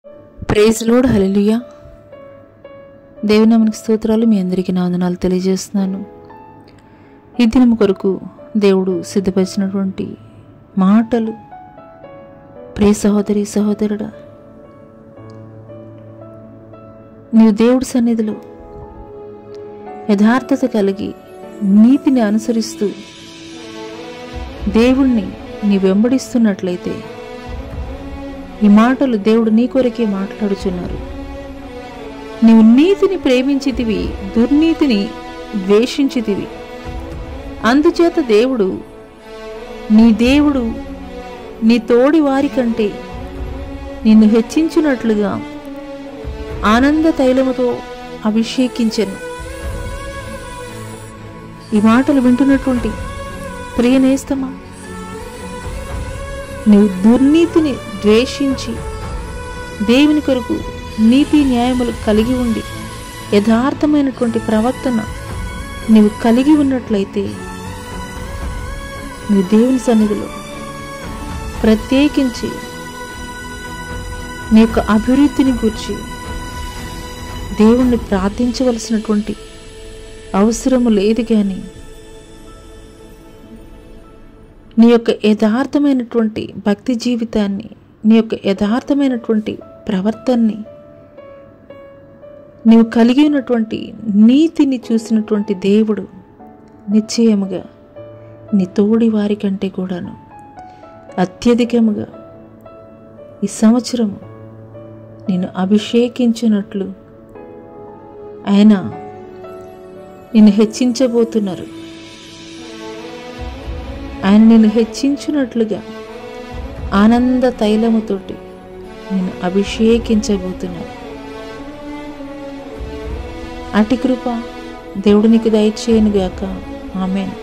Praise lord, హల్లెలూయా. దేవుని నామమునకు స్తోత్రాలు. మీ అందరికీ నా వందనాలు తెలియజేస్తున్నాను. ఈ దినం కొరకు దేవుడు సిద్ధపరిచినటువంటి మాటలు, ప్రియ సహోదరి సహోదరుడా, నీవు దేవుడి సన్నిధిలో యథార్థత కలిగి నీతిని అనుసరిస్తూ దేవుణ్ణి నీ వెంబడిస్తున్నట్లయితే ఈ మాటలు దేవుడు నీ కొరకే మాట్లాడుచున్నారు. నీవు నీతిని ప్రేమించితివి, దుర్నీతిని ద్వేషించితివి. అందుచేత దేవుడు నీ తోడి వారి కంటే నిన్ను హెచ్చించున్నట్లుగా ఆనంద తైలముతో అభిషేకించెను. ఈ మాటలు వింటున్నటువంటి ప్రియనేస్తమా, నీవు దుర్నీతిని ద్వేషించి దేవుని కొరకు నీతి న్యాయములు కలిగి ఉండి యథార్థమైనటువంటి ప్రవర్తన నీవు కలిగి ఉన్నట్లయితే నీ దేవుని సన్నిధిలో ప్రత్యేకించి నీ యొక్క అభివృద్ధిని గురించి దేవుణ్ణి ప్రార్థించవలసినటువంటి అవసరము లేదు. కానీ నీ యొక్క యథార్థమైనటువంటి భక్తి జీవితాన్ని, నీ యొక్క యథార్థమైనటువంటి ప్రవర్తనని, నీవు కలిగి ఉన్నటువంటి నీతిని చూసినటువంటి దేవుడు నిశ్చయముగా నీ తోడి వారి కంటే కూడాను అత్యధికముగా ఈ సంవత్సరము నిన్ను అభిషేకించినట్లు ఆయన నిన్ను హెచ్చించబోతున్నారు. ఆయన నిన్ను హెచ్చించినట్లుగా ఆనంద తైలముతోటి నిన్ను అభిషేకించబోతున్నారు. అటి కృప దేవుడు నీకు దయచేయనుగాక. ఆమేన్.